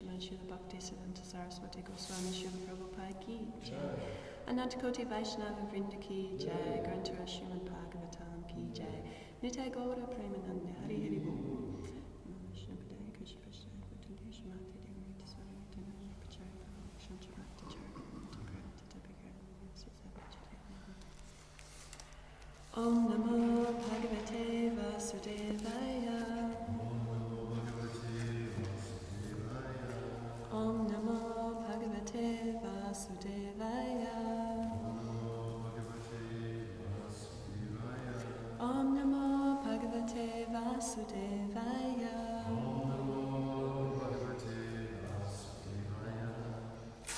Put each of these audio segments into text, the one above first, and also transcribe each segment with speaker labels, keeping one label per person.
Speaker 1: Srila Bhaktisiddhanta Saraswati Goswami Srila Prabhupada Ki Jai. Anantakoti Vaishnava Vrinda Ki Jai. Granthara Srimad Bhagavatam Ki Jai. Nitai Gaura Premananda Hari Hari Bol. Krishna Padaya Krishna Krishna Bhuttande Shmati Devamita Swami Dhanam Pachari Shanti Bhakti Chari Om Namo Bhagavate Vasudevaya. Om Namo Bhagavate Vasudevaya. Om Namo Bhagavate Vasudevaya.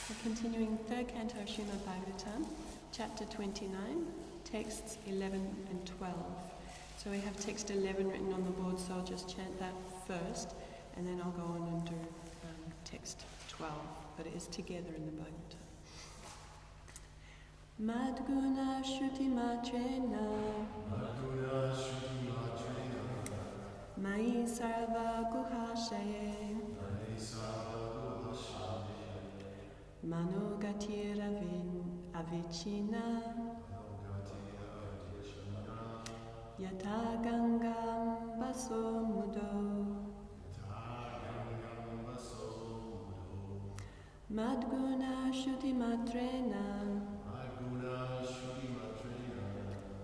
Speaker 1: We're continuing third canto of Srimad Bhagavatam, chapter 29, texts 11 and 12. So we have text 11 written on the board, so I'll just chant that first, and then I'll go on and do text 12, but it is together in the Bhagavatam. Madguna Shruti Matrena Mai Sarva Guhashaye Manogatir Avichina Yata Gangam Baso Mudo Madguna Shruti Matrena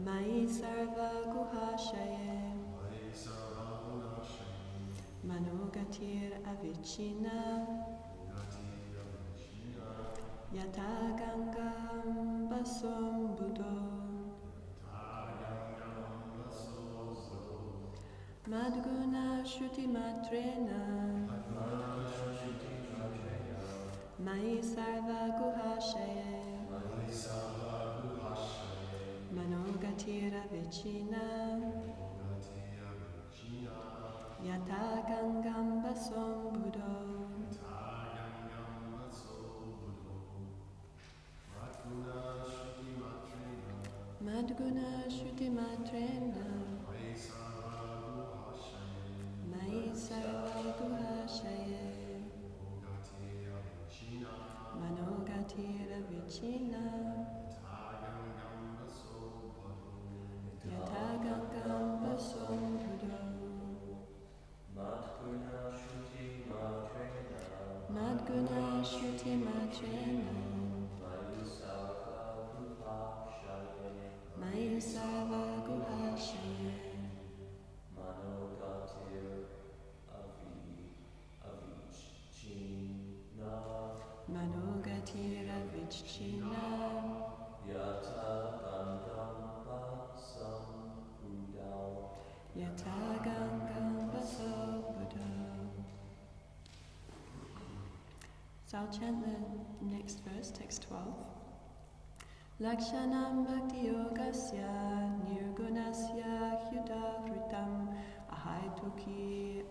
Speaker 1: Mai Sarva Guhashaye Manogatir Avichina Yata Gangam Basom Buddho Madguna Shruti Matrena Mai Sarva Guhashaye Manogatira Vichina Yata Gangam Basom Buddho Madguna Shruti Matrena Mai Sarva Guhashaye Manogatira Vichina Yata Gangam Basom Buddho Madguna Shruti Matrena Mai Sarva Guhashaye Manogatira Vichina Yata Gangam Baso Buddha. So I'll chant the next verse, text 12. Lakshanam Bhakti Yogasya Nirgunasya Hyudavritam Ahaitukya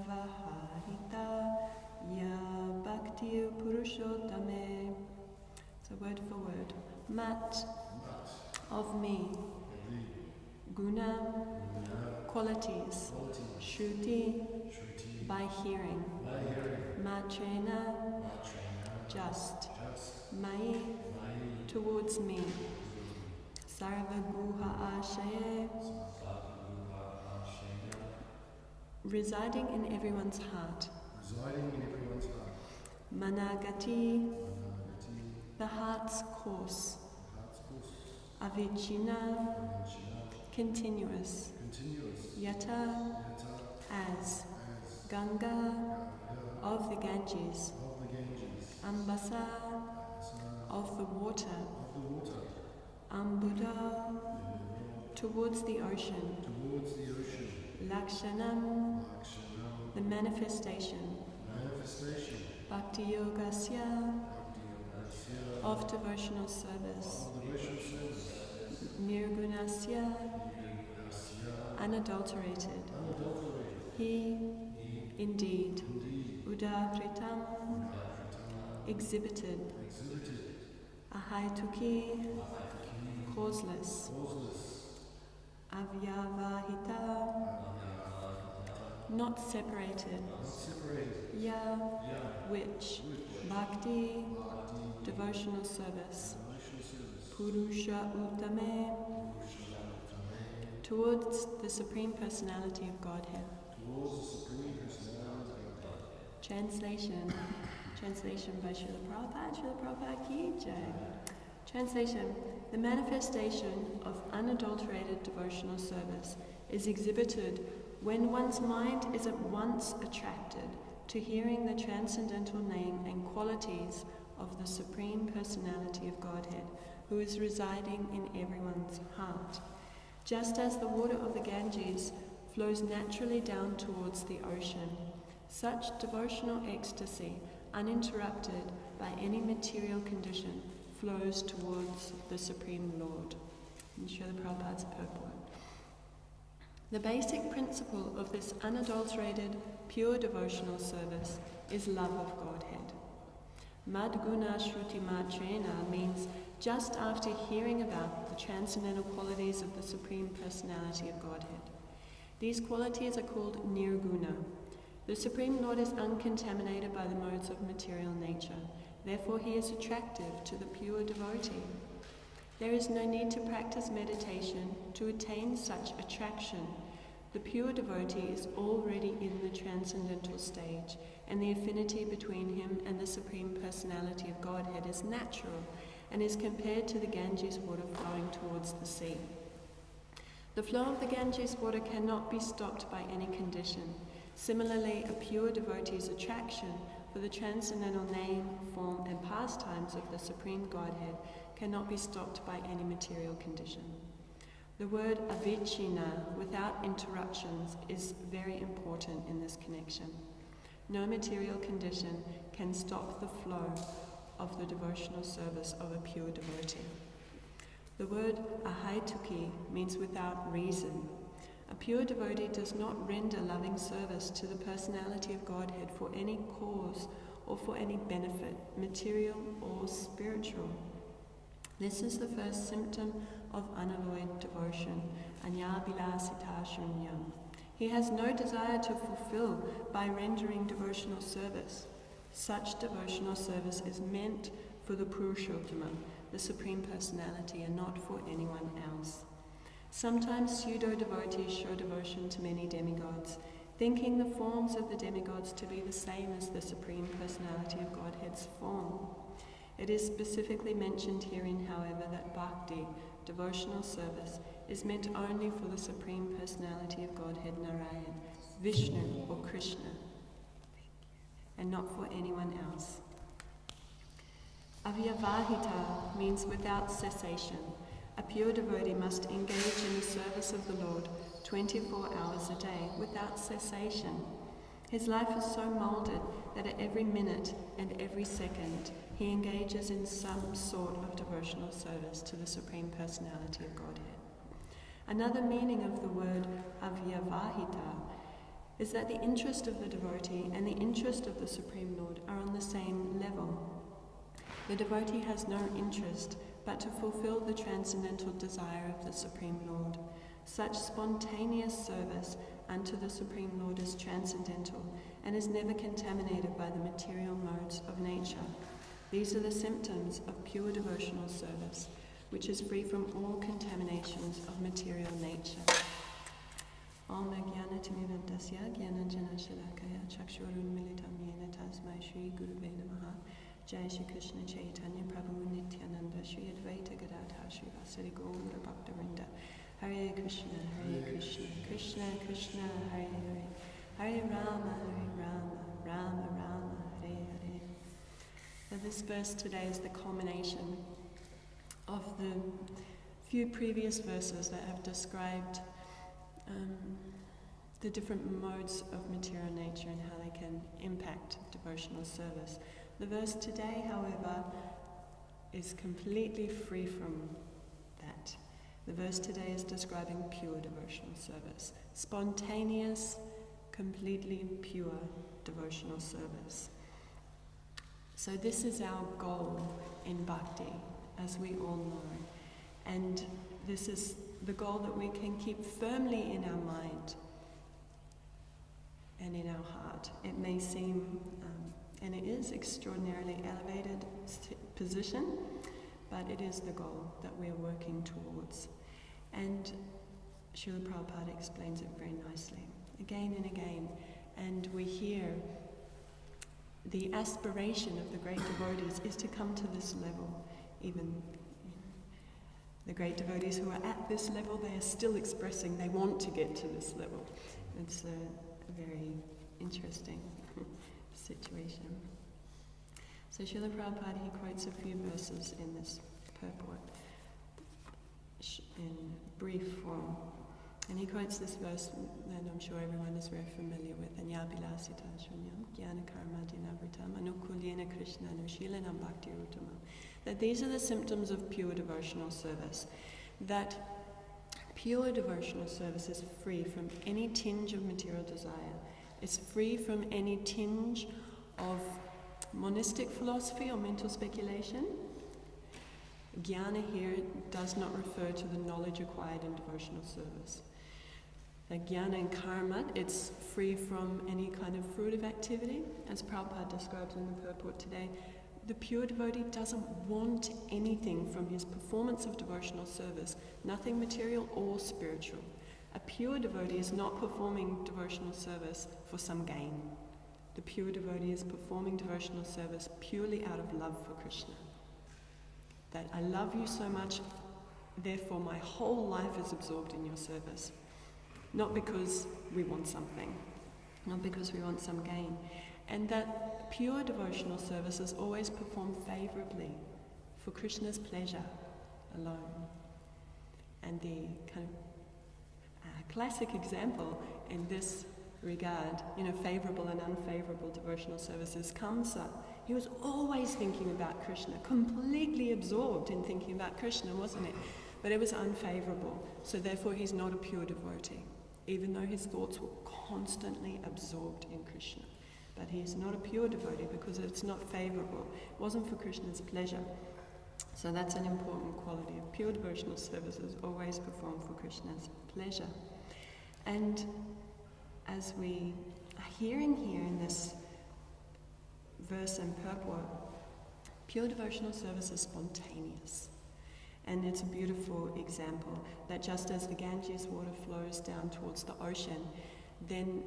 Speaker 1: Vahahita Ya Bhakti Purushottame. So word for word. Mat, of me. Guna, qualities. Shruti, by hearing. Matrena, just. Mai, towards me. Sarva Guha Ashaye, residing in everyone's heart. Managati, the heart's course. Avichina, continuous. Yata, as. Ganga, of the Ganges. Ambasa, of the water. Ambuddha, towards the ocean. Lakshanam, the manifestation. Bhakti Yogasya, of devotional service. Nirgunasya, unadulterated. He, indeed. Udavritam, exhibited. Ahaituki, causeless. Avyavahita, not separated, ya, which, bhakti, devotional service, purusha uttame, towards the Supreme Personality of Godhead. Translation by Srila Prabhupada ki jai. Translation: the manifestation of unadulterated devotional service is exhibited when one's mind is at once attracted to hearing the transcendental name and qualities of the Supreme Personality of Godhead, who is residing in everyone's heart. Just as the water of the Ganges flows naturally down towards the ocean, such devotional ecstasy, uninterrupted by any material condition, flows towards the Supreme Lord. In Srila Prabhupada's purport. The basic principle of this unadulterated, pure devotional service is love of Godhead. Madguna Shruti Matrena means just after hearing about the transcendental qualities of the Supreme Personality of Godhead. These qualities are called Nirguna. The Supreme Lord is uncontaminated by the modes of material nature. Therefore, he is attractive to the pure devotee. There is no need to practice meditation to attain such attraction. The pure devotee is already in the transcendental stage, and the affinity between him and the Supreme Personality of Godhead is natural and is compared to the Ganges water flowing towards the sea. The flow of the Ganges water cannot be stopped by any condition. Similarly, a pure devotee's attraction for the transcendental name, form, and pastimes of the Supreme Godhead cannot be stopped by any material condition. The word avichina, without interruptions, is very important in this connection. No material condition can stop the flow of the devotional service of a pure devotee. The word ahaituki means without reason. A pure devotee does not render loving service to the personality of Godhead for any cause or for any benefit, material or spiritual. This is the first symptom of unalloyed devotion, anyabilasita shunyam. He has no desire to fulfill by rendering devotional service. Such devotional service is meant for the Purushottama, the Supreme Personality, and not for anyone else. Sometimes pseudo-devotees show devotion to many demigods, thinking the forms of the demigods to be the same as the Supreme Personality of Godhead's form. It is specifically mentioned herein, however, that bhakti, devotional service, is meant only for the Supreme Personality of Godhead Narayan, Vishnu or Krishna, and not for anyone else. Avyavahita means without cessation. A pure devotee must engage in the service of the Lord 24 hours a day without cessation. His life is so moulded that at every minute and every second he engages in some sort of devotional service to the Supreme Personality of Godhead. Another meaning of the word avyavahita is that the interest of the devotee and the interest of the Supreme Lord are on the same level. The devotee has no interest but to fulfill the transcendental desire of the Supreme Lord. Such spontaneous service unto the Supreme Lord is transcendental and is never contaminated by the material modes of nature. These are the symptoms of pure devotional service, which is free from all contaminations of material nature. Om Jnana Timidantasya Jnana Jana Shalakaya Chakshurun Militam Yena Tasmai Shri Guruve Namaha Jai Shri Krishna Chaitanya Prabhu Nityananda Shri Advaita Gadadhar Shri Vasari Gaura Bhaktavinda Hare Krishna Krishna Krishna Hare Hare Hare Rama Rama Rama Hare Hare. So this verse today is the culmination of the few previous verses that have described the different modes of material nature and how they can impact devotional service. The verse today, however, is completely free from that. The verse today is describing pure devotional service, spontaneous, completely pure devotional service. So this is our goal in bhakti, as we all know. And this is the goal that we can keep firmly in our mind. and in our heart. It may seem, and it is, extraordinarily elevated position, but it is the goal that we're working towards. And Srila Prabhupada explains it very nicely, again and again. And we hear the aspiration of the great devotees is to come to this level. Even the great devotees who are at this level, they are still expressing they want to get to this level. It's a very interesting situation. So Srila Prabhupada, he quotes a few verses in this purport in brief form. And he quotes this verse that I'm sure everyone is very familiar with. Anyabilasita shunyam jnana karma dinavritam anukulyena krishna anushilanam bhakti uttamam. That these are the symptoms of pure devotional service. That pure devotional service is free from any tinge of material desire. It's free from any tinge of monistic philosophy or mental speculation. Jnana here does not refer to the knowledge acquired in devotional service. Jnana and karma, it's free from any kind of fruitive activity. As Prabhupada describes in the purport today, the pure devotee doesn't want anything from his performance of devotional service, nothing material or spiritual. A pure devotee is not performing devotional service for some gain. The pure devotee is performing devotional service purely out of love for Krishna. That I love you so much, therefore my whole life is absorbed in your service. Not because we want something, not because we want some gain. And that pure devotional service is always performed favorably for Krishna's pleasure alone. And the kind of classic example in this regard, favorable and unfavorable devotional services, Kamsa. He was always thinking about Krishna, completely absorbed in thinking about Krishna, wasn't it? But it was unfavorable, so therefore he's not a pure devotee, even though his thoughts were constantly absorbed in Krishna. But he's not a pure devotee because it's not favorable. It wasn't for Krishna's pleasure. So that's an important quality of pure devotional services, always performed for Krishna's pleasure. And as we are hearing here in this verse and purport, pure devotional service is spontaneous. And it's a beautiful example that just as the Ganges water flows down towards the ocean, then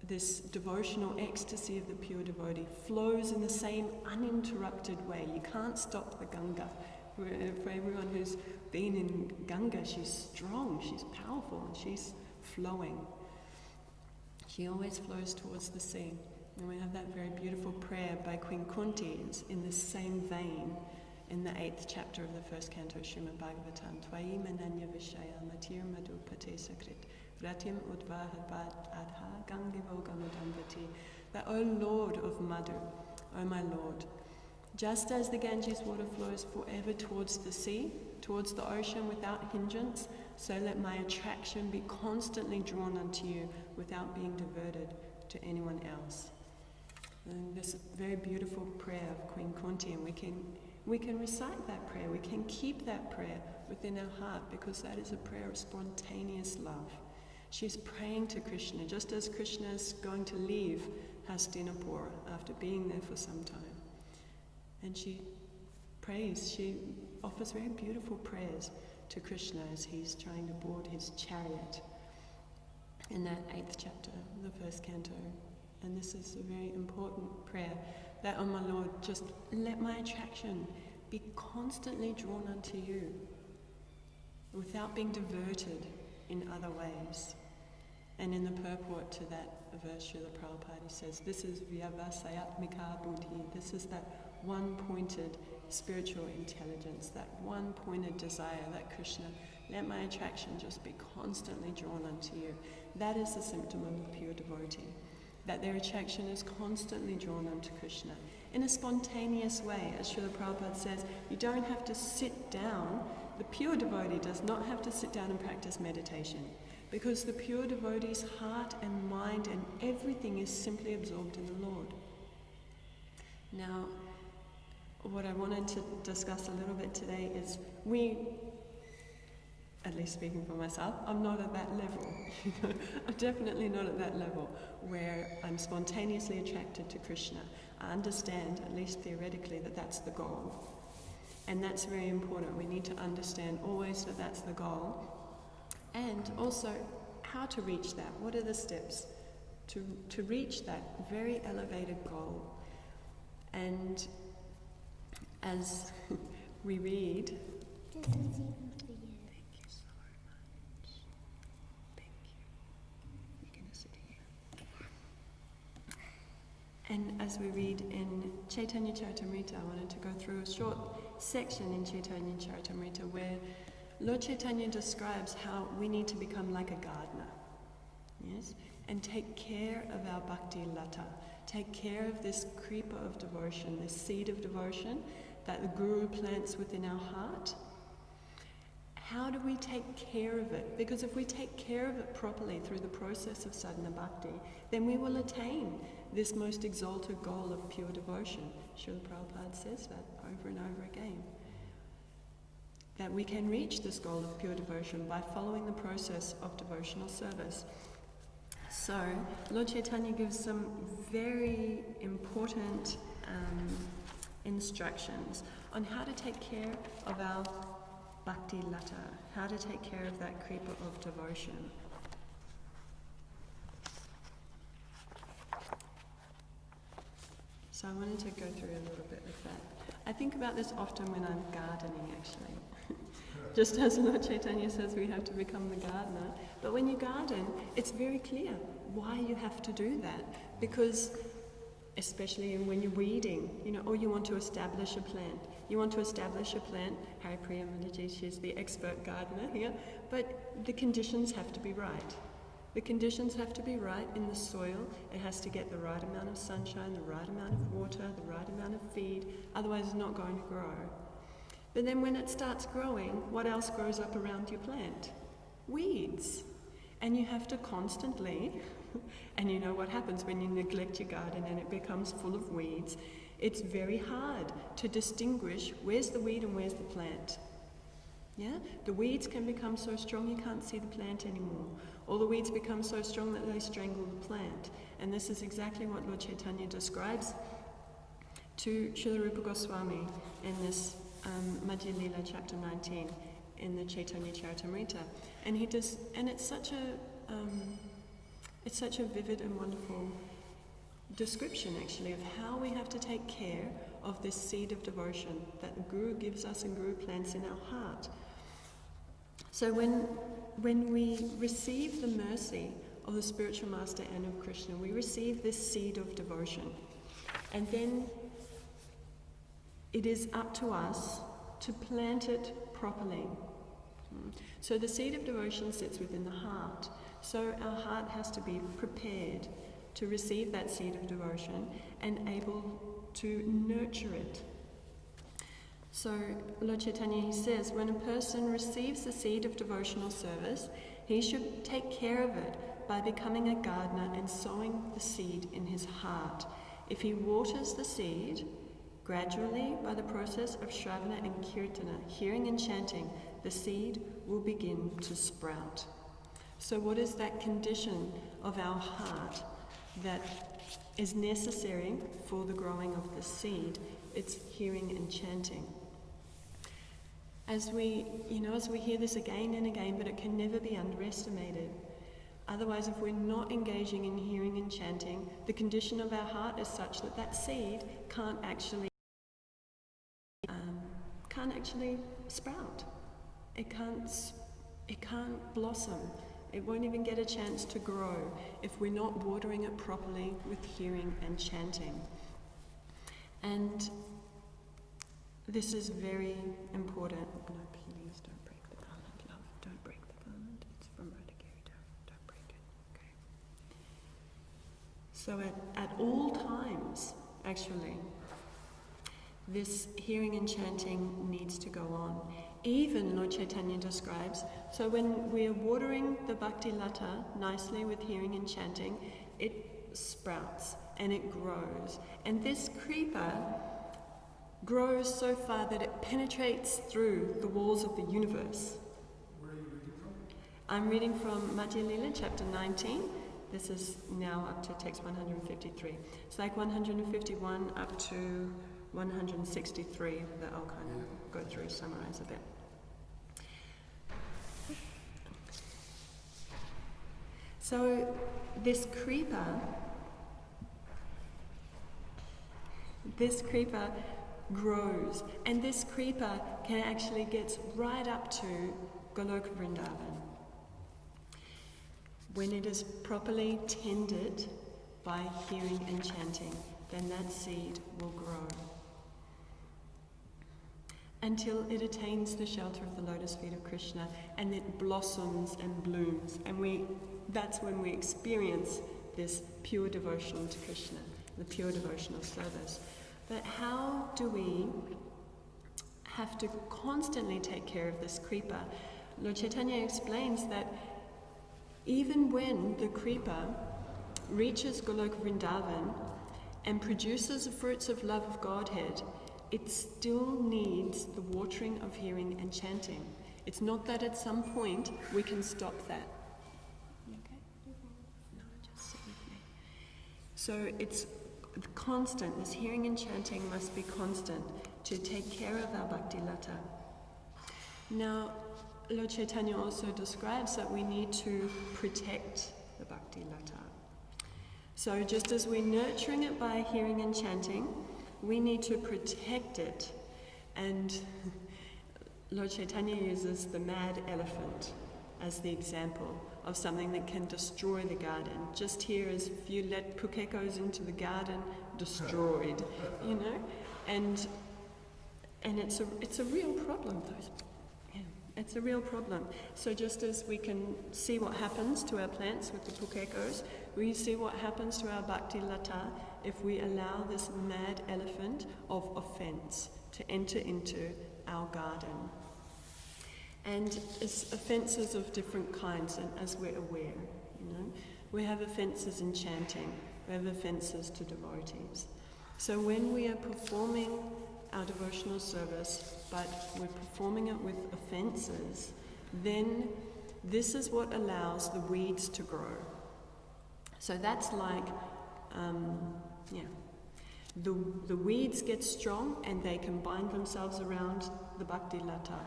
Speaker 1: this devotional ecstasy of the pure devotee flows in the same uninterrupted way. You can't stop the Ganga. For everyone who's been in Ganga, she's strong, she's powerful, and she's flowing. She always flows towards the sea. And we have that very beautiful prayer by Queen Kunti in the same vein in the 8th chapter of the first canto of Srimad Bhagavatam. Tvayi mananya vishaya matir madhupate sakrit vratim udvahad adha gangivo gamudamvati. That, O Lord of Madhu, O my Lord, just as the Ganges water flows forever towards the sea, towards the ocean without hindrance, so let my attraction be constantly drawn unto you without being diverted to anyone else. And this very beautiful prayer of Queen Kunti, and we can recite that prayer, we can keep that prayer within our heart, because that is a prayer of spontaneous love. She's praying to Krishna, just as Krishna is going to leave Hastinapura after being there for some time. And she prays, she offers very beautiful prayers to Krishna as he's trying to board his chariot in that 8th chapter, the first canto. And this is a very important prayer, that, oh my Lord, just let my attraction be constantly drawn unto you without being diverted in other ways. And in the purport to that verse, Srila Prabhupada says, this is vyavasayatmika buddhi, this is that one-pointed spiritual intelligence, that one-pointed desire, that Krishna, let my attraction just be constantly drawn unto you. That is the symptom of a pure devotee, that their attraction is constantly drawn unto Krishna in a spontaneous way. As Srila Prabhupada says, you don't have to sit down. The pure devotee does not have to sit down and practice meditation, because the pure devotee's heart and mind and everything is simply absorbed in the Lord. Now, what I wanted to discuss a little bit today is at least speaking for myself, I'm not at that level. I'm definitely not at that level where I'm spontaneously attracted to Krishna. I understand, at least theoretically, that that's the goal. And that's very important. We need to understand always that that's the goal. And also, how to reach that. What are the steps to reach that very elevated goal? And as we read... Thank you so much. Thank you. You're going to sit here. And as we read in Chaitanya Charitamrita, I wanted to go through a short section in Chaitanya Charitamrita where Lord Chaitanya describes how we need to become like a gardener, yes, and take care of our bhakti lata, take care of this creeper of devotion, this seed of devotion that the Guru plants within our heart. How do we take care of it? Because if we take care of it properly through the process of sadhana bhakti, then we will attain this most exalted goal of pure devotion. Srila Prabhupada says that over and over again. That we can reach this goal of pure devotion by following the process of devotional service. So, Lord Chaitanya gives some very important instructions on how to take care of our bhakti lata, how to take care of that creeper of devotion. So I wanted to go through a little bit of that. I think about this often when I'm gardening, actually. Just as Lord Chaitanya says we have to become the gardener. But when you garden, it's very clear why you have to do that. Because, especially when you're weeding, or you want to establish a plant. You want to establish a plant, Hari Priya Mataji, she's the expert gardener here, but the conditions have to be right. The conditions have to be right in the soil. It has to get the right amount of sunshine, the right amount of water, the right amount of feed, otherwise it's not going to grow. But then when it starts growing, what else grows up around your plant? Weeds. And you have to constantly, and you know what happens when you neglect your garden and it becomes full of weeds, it's very hard to distinguish where's the weed and where's the plant. Yeah? The weeds can become so strong you can't see the plant anymore. Or the weeds become so strong that they strangle the plant. And this is exactly what Lord Chaitanya describes to Srila Rupa Goswami in this Madhya Lila chapter 19 in the Chaitanya Charitamrita. And he does, and it's such a vivid and wonderful description actually of how we have to take care of this seed of devotion that the Guru gives us and Guru plants in our heart. So when we receive the mercy of the spiritual master and of Krishna, we receive this seed of devotion. And then it is up to us to plant it properly. So the seed of devotion sits within the heart. So our heart has to be prepared to receive that seed of devotion and able to nurture it. So Lord Chaitanya, he says, when a person receives the seed of devotional service, he should take care of it by becoming a gardener and sowing the seed in his heart. If he waters the seed, gradually, by the process of Shravana and Kirtana, hearing and chanting, the seed will begin to sprout. So what is that condition of our heart that is necessary for the growing of the seed? It's hearing and chanting. As we hear this again and again, but it can never be underestimated. Otherwise, if we're not engaging in hearing and chanting, the condition of our heart is such that that seed can't actually sprout. It can't blossom. It won't even get a chance to grow if we're not watering it properly with hearing and chanting. And this is very important. No, please don't break the garland, love. Don't break the garland. It's from Radhagiri. Don't break it. Okay. So at all times, actually, this hearing and chanting needs to go on. Even Lord Chaitanya describes, so when we're watering the bhakti lata nicely with hearing and chanting, it sprouts and it grows. And this creeper grows so far that it penetrates through the walls of the universe.
Speaker 2: Where are you
Speaker 1: I'm reading from Madhya Lila, chapter 19. This is now up to text 153. It's like 151 up to 163 that I'll kind of go through, summarize a bit. So this creeper grows, and this creeper can actually get right up to Goloka Vrindavan. When it is properly tended by hearing and chanting, then that seed will grow until it attains the shelter of the lotus feet of Krishna, and it blossoms and blooms, and that's when we experience this pure devotion to Krishna, the pure devotional service. But how do we have to constantly take care of this creeper? Lord Chaitanya explains that even when the creeper reaches Goloka Vrindavan and produces the fruits of love of Godhead, it still needs the watering of hearing and chanting. It's not that at some point we can stop that. Okay? No, just sit with me. So it's constant. This hearing and chanting must be constant to take care of our bhakti lata. Now, Lord Chaitanya also describes that we need to protect the bhakti lata. So just as we're nurturing it by hearing and chanting, we need to protect it. And Lord Chaitanya uses the mad elephant as the example of something that can destroy the garden. Just here as if you let pukekos into the garden, destroyed, you know? And it's a real problem. It's a real problem. So just as we can see what happens to our plants with the pukekos, we see what happens to our bhakti lata if we allow this mad elephant of offense to enter into our garden. And it's offences of different kinds, and as we're aware, you know, we have offences in chanting, we have offences to devotees. So when we are performing our devotional service, but we're performing it with offences, then this is what allows the weeds to grow. So that's like, the weeds get strong and they can bind themselves around the bhakti lata.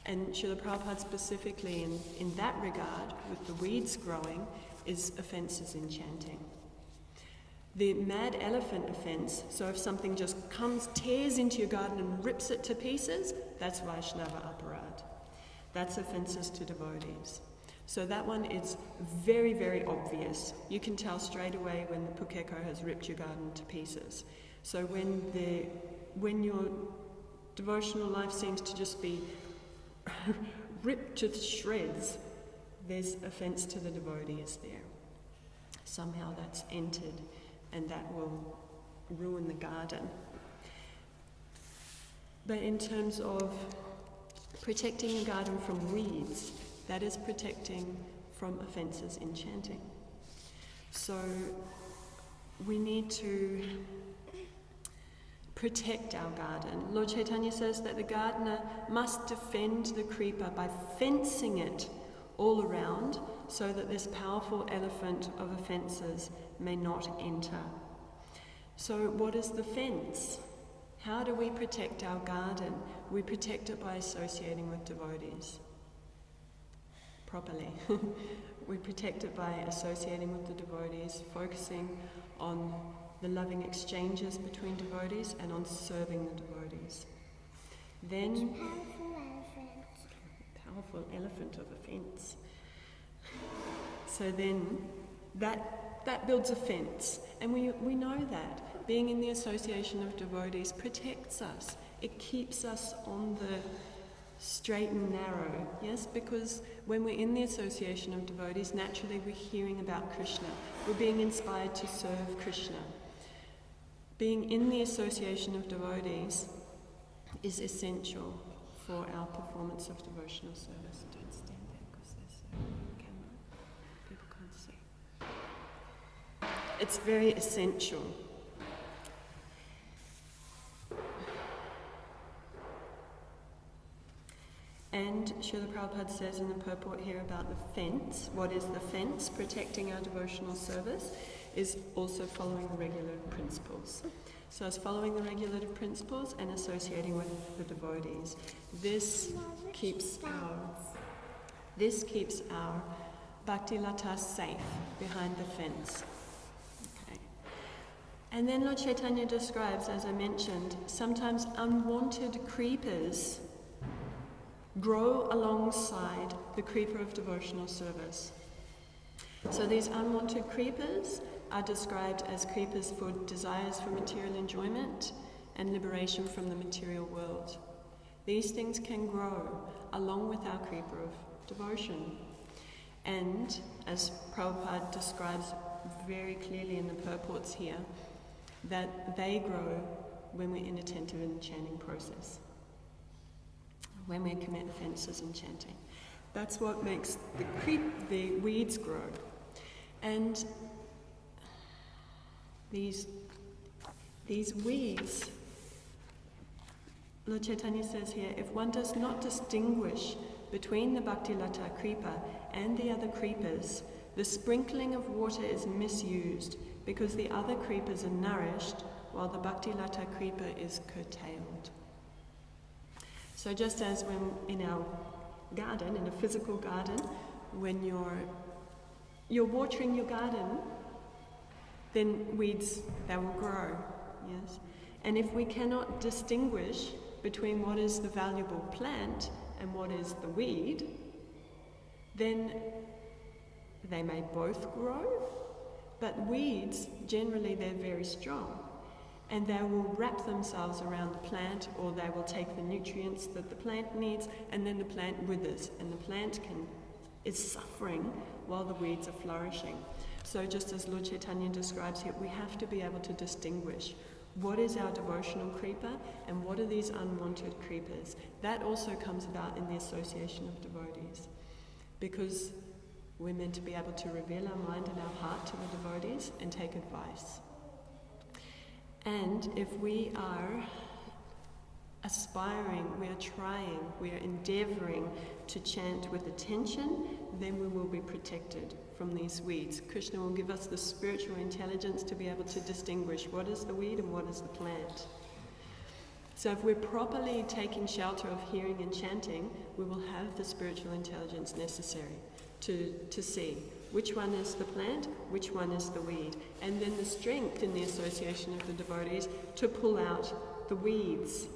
Speaker 1: And Srila Prabhupada specifically in that regard, with the weeds growing, is offences in chanting. The mad elephant offence, so if something just comes, tears into your garden and rips it to pieces, that's Vaishnava aparad. That's offences to devotees. So that one is very, very obvious. You can tell straight away when the pukeko has ripped your garden to pieces. So when your devotional life seems to just be ripped to shreds, there's offence to the devotees there. Somehow that's entered, and that will ruin the garden. But in terms of protecting the garden from weeds, that is protecting from offences in chanting. So we need to protect our garden. Lord Chaitanya says that the gardener must defend the creeper by fencing it all around so that this powerful elephant of offences may not enter. So what is the fence? How do we protect our garden? We protect it by associating with devotees properly. We protect it by associating with the devotees, focusing on the loving exchanges between devotees and on serving the devotees. Then, powerful elephant of offence. So then, that builds a fence, and we know that being in the association of devotees protects us. It keeps us on the straight and narrow, yes, because when we're in the association of devotees, naturally we're hearing about Krishna. We're being inspired to serve Krishna. Being in the association of devotees is essential for our performance of devotional service. Don't stand there because there's a camera. People can't see. It's very essential. And Srila Prabhupada says in the purport here about the fence, what is the fence protecting our devotional service, is also following the regulative principles. So it's following the regulative principles and associating with the devotees. This keeps our bhakti lata safe behind the fence. Okay. And then Lord Chaitanya describes, as I mentioned, sometimes unwanted creepers grow alongside the creeper of devotional service. So these unwanted creepers are described as creepers for desires for material enjoyment and liberation from the material world. These things can grow along with our creeper of devotion. And as Prabhupada describes very clearly in the purports here, that they grow when we're inattentive in the chanting process, when we commit offences in chanting. That's what makes the weeds grow. And these weeds, Lord Chaitanya says here, if one does not distinguish between the Bhakti Lata creeper and the other creepers, the sprinkling of water is misused because the other creepers are nourished while the Bhakti Lata creeper is curtailed. So just as when in our garden, in a physical garden, when you're watering your garden, then weeds, they will grow, yes? And if we cannot distinguish between what is the valuable plant and what is the weed, then they may both grow, but weeds, generally they're very strong, and they will wrap themselves around the plant, or they will take the nutrients that the plant needs, and then the plant withers, and the plant is suffering while the weeds are flourishing. So just as Lord Chaitanya describes here, we have to be able to distinguish what is our devotional creeper and what are these unwanted creepers. That also comes about in the association of devotees, because we're meant to be able to reveal our mind and our heart to the devotees and take advice. And if we are aspiring, we are trying, we are endeavouring to chant with attention, then we will be protected from these weeds. Krishna will give us the spiritual intelligence to be able to distinguish what is the weed and what is the plant. So if we're properly taking shelter of hearing and chanting, we will have the spiritual intelligence necessary to see which one is the plant, which one is the weed, and then the strength in the association of the devotees to pull out the weeds.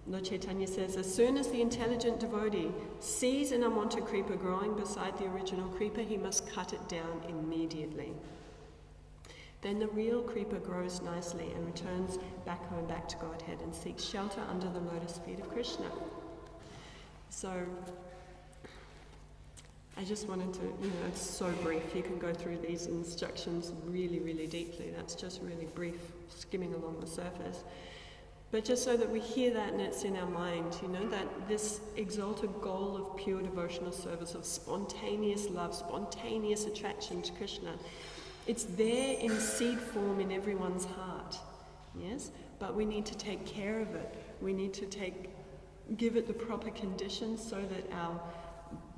Speaker 1: Lord Chaitanya says, as soon as the intelligent devotee sees an unwanted creeper growing beside the original creeper, he must cut it down immediately. Then the real creeper grows nicely and returns back home, back to Godhead, and seeks shelter under the lotus feet of Krishna. So, I just wanted to, it's so brief. You can go through these instructions really, really deeply. That's just really brief, skimming along the surface. But just so that we hear that and it's in our mind, that this exalted goal of pure devotional service, of spontaneous love, spontaneous attraction to Krishna, it's there in seed form in everyone's heart, yes? But we need to take care of it. We need to give it the proper conditions so that our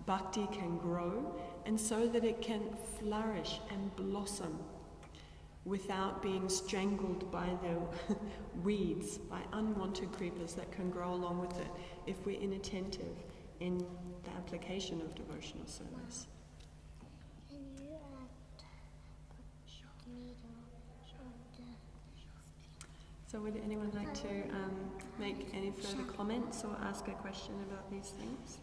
Speaker 1: bhakti can grow and so that it can flourish and blossom without being strangled by the weeds, by unwanted creepers that can grow along with it if we're inattentive in the application of devotional service.
Speaker 2: Can you add the needle of the...
Speaker 1: So would anyone like to make any further comments or ask a question about these things?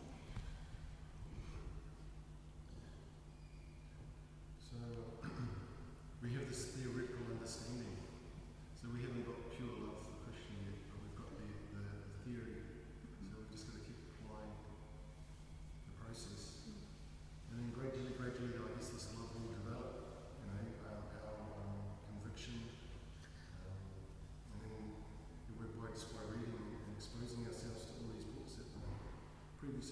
Speaker 3: We have this theoretical understanding, so we haven't got pure love for Krishna yet, but we've got the theory, so we've just got to keep applying the process. And then gradually, I guess this love will develop, our conviction, and then by reading and exposing ourselves to all these books that previous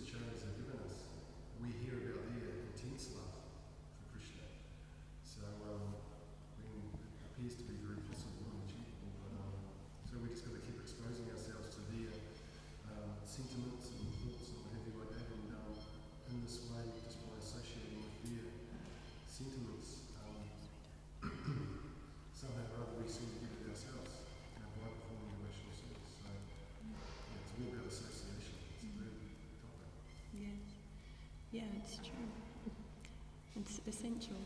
Speaker 1: essential.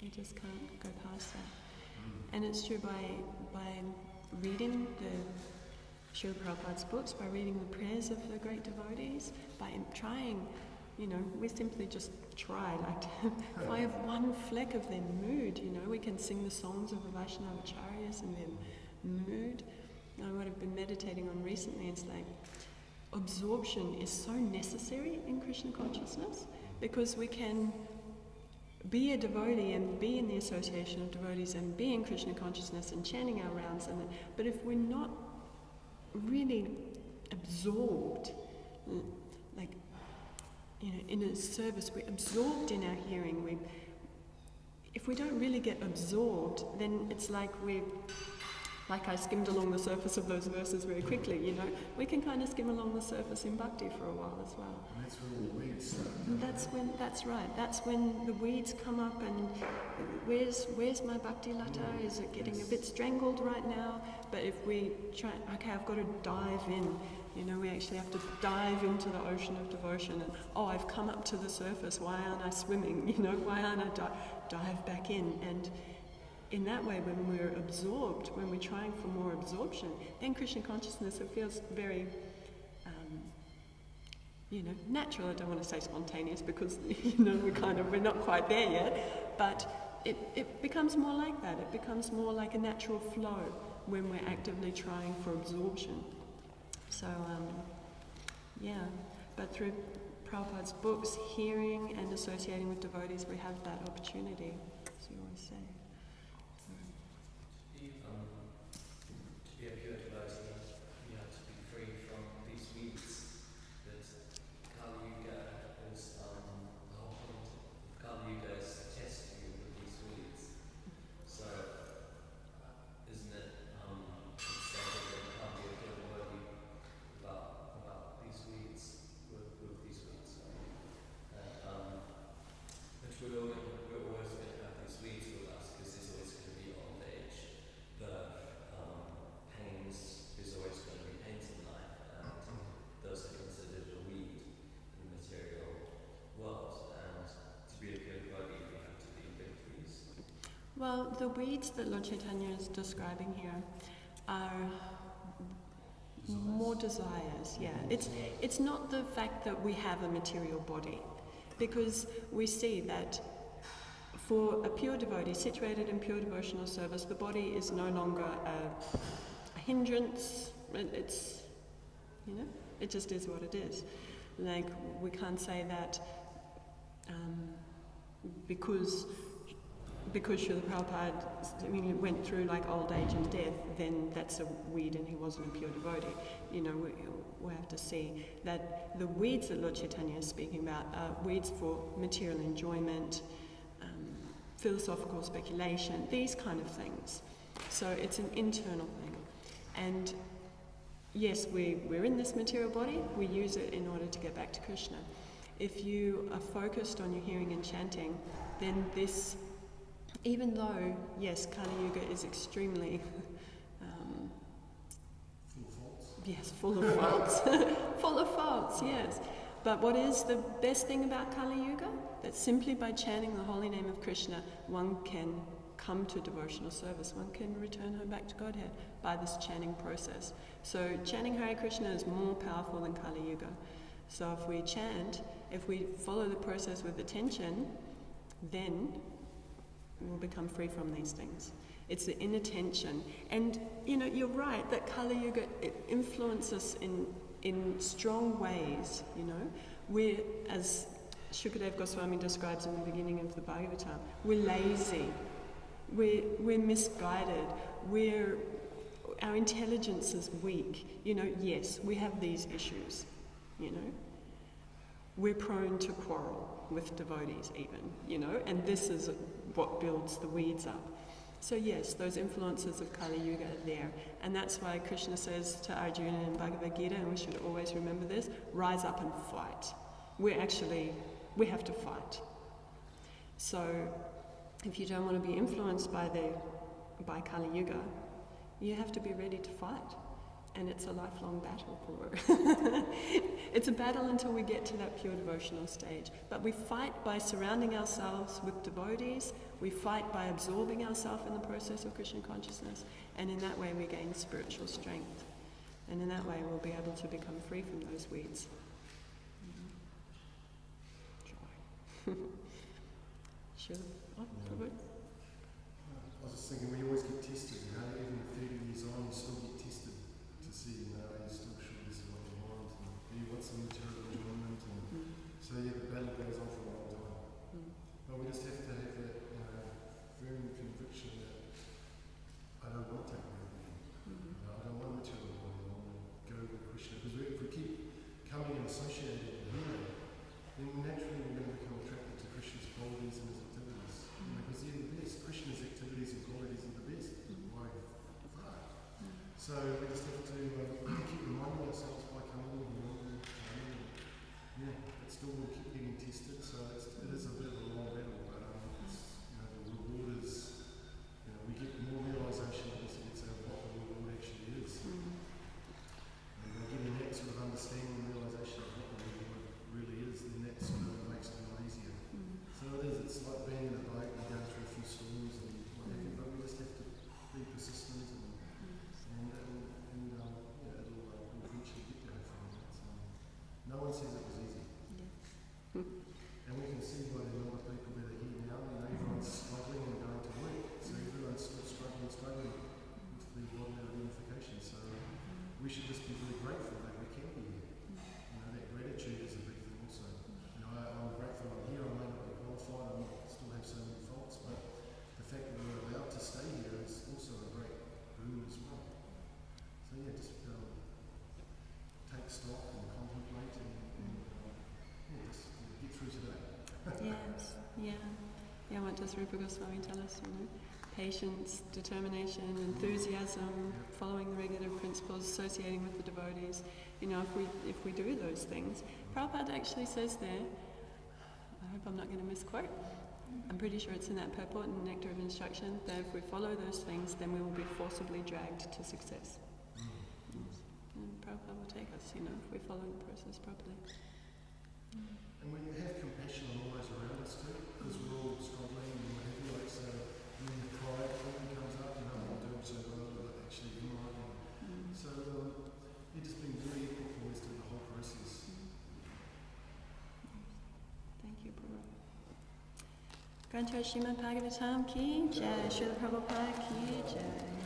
Speaker 1: You just can't go past that. And it's true by reading the Srila Prabhupada's books, by reading the prayers of the great devotees, by trying, we simply just try, if I have one fleck of their mood, we can sing the songs of the Vaishnava Acharyas and their mood. What I've been meditating on recently is absorption is so necessary in Krishna consciousness, because we can be a devotee and be in the association of devotees and be in Krishna consciousness and chanting our rounds, but if we're not really absorbed, in a service, we're absorbed in our hearing. If we don't really get absorbed, then it's like I skimmed along the surface of those verses very quickly, We can kind of skim along the surface in bhakti for a while as well.
Speaker 3: And that's where all the weeds start.
Speaker 1: That's right. That's when the weeds come up and where's my bhakti lata? Is it getting a bit strangled right now? But if we try, okay, I've got to dive in. We actually have to dive into the ocean of devotion and, I've come up to the surface. Why aren't I swimming? Why aren't I dive back in? And in that way, when we're absorbed, when we're trying for more absorption, then Krishna consciousness, it feels very, natural. I don't want to say spontaneous because, we're not quite there yet, but it becomes more like that. It becomes more like a natural flow when we're actively trying for absorption. So, but through Prabhupada's books, hearing and associating with devotees, we have that opportunity, as you always say.
Speaker 4: To be a pure devotee, you have to be free from these weeds. That Kali Yuga is, the whole point of Kali Yuga is to test you with these weeds. So, isn't it stated that you can't be a pure devotee about these weeds, with these weeds? But we're always going to have these weeds with us, because there's always going to be old age. Pains, there's always going to be pains in life, and those are considered a weed in the material world. And to be a pure devotee, we have to be big trees.
Speaker 1: Well, the weeds that Lord Chaitanya is describing here are more desires. Yeah, it's not the fact that we have a material body, because we see that for a pure devotee situated in pure devotional service, the body is no longer a hindrance. It's, it just is what it is. We can't say that because Srila Prabhupada went through old age and death, then that's a weed and he wasn't a pure devotee. We have to see that the weeds that Lord Chaitanya is speaking about are weeds for material enjoyment, philosophical speculation, these kind of things. So it's an internal thing. And yes, we're in this material body, we use it in order to get back to Krishna. If you are focused on your hearing and chanting, then this, even though, yes, Kali Yuga is extremely full of faults. Full of faults, yes. But what is the best thing about Kali Yuga? That simply by chanting the holy name of Krishna, one can come to devotional service. One can return home back to Godhead by this chanting process. So chanting Hare Krishna is more powerful than Kali Yuga. So if we chant, if we follow the process with attention, then we'll become free from these things. It's the inattention. And, you're right that Kali Yuga influences in strong ways, We're, as Shukadev Goswami describes in the beginning of the Bhagavatam, we're lazy, we're misguided, our intelligence is weak, yes, we have these issues, We're prone to quarrel with devotees even, and this is what builds the weeds up. So yes, those influences of Kali Yuga are there, and that's why Krishna says to Arjuna in Bhagavad Gita, and we should always remember this, rise up and fight. We have to fight. So if you don't want to be influenced by Kali Yuga, you have to be ready to fight. and it's a lifelong battle, Puru. It's a battle until we get to that pure devotional stage. But we fight by surrounding ourselves with devotees, we fight by absorbing ourselves in the process of Krishna consciousness, and in that way we gain spiritual strength. And in that way we'll be able to become free from those weeds. Sure. Oh, Prabhu?
Speaker 3: I was just thinking, we always get tested, you know, even 30 years on, you still get tested to see, you know, are you still sure this is what you want, and do you want some material enjoyment, and so yeah, the battle goes on for a long time. But we just have to have that, you know, firm conviction that I don't want to take everything. I don't want material enjoyment, I want to go with Krishna. Because if we keep coming and associating with him, then naturally we're going to become attracted to Krishna's qualities and his activities. Because they're the best. Krishna's activities and qualities are the best. By far. So we just have to keep reminding ourselves by coming in and yeah, but still we'll keep getting tested. So it is a bit of a long battle, but it's, you know, the reward is, you know, we get more realisation of this against what the reward actually is. And by getting that sort of understanding and realisation of what the reward really is, then that sort of makes it a lot easier. So it is, it's like being in a boat and going through a few storms and what have you, but we just have to be persistent and yeah, it'll eventually get there from it. No one says it was easy. And we can see by the number of people that are here now, you know, everyone's struggling and going to work. So everyone's still struggling with the body identification. So we should just be really grateful that we can be here. You know, that gratitude is a big thing also. You know, I'm grateful I'm here. I may not be qualified. I might still have so many faults, but the fact that we're allowed to stay here is also a great boon as well. So yeah, just take stock and contemplate and yeah, just get through today.
Speaker 1: Yes, yeah. Yeah, what does Rupa Goswami tell us, you know? Patience, determination, enthusiasm, following the regulative principles, associating with the devotees. You know, if we do those things, Prabhupada actually says there, I hope I'm not going to misquote, I'm pretty sure it's in that purport in Nectar of Instruction, that if we follow those things, then we will be forcibly dragged to success. Yes. And Prabhupada will take us, you know, if we follow the process properly.
Speaker 3: And when you have compassion on all those around us too, because we're all struggling and what have you, like so when the pride thing comes up, you know, I'm not doing so well, but actually you're right. So you're just being very equal for us through the whole process.
Speaker 1: Thank you, Prabhu. Granto Srimad Bhagavatam ki jai, Srila Prabhupada ki jai.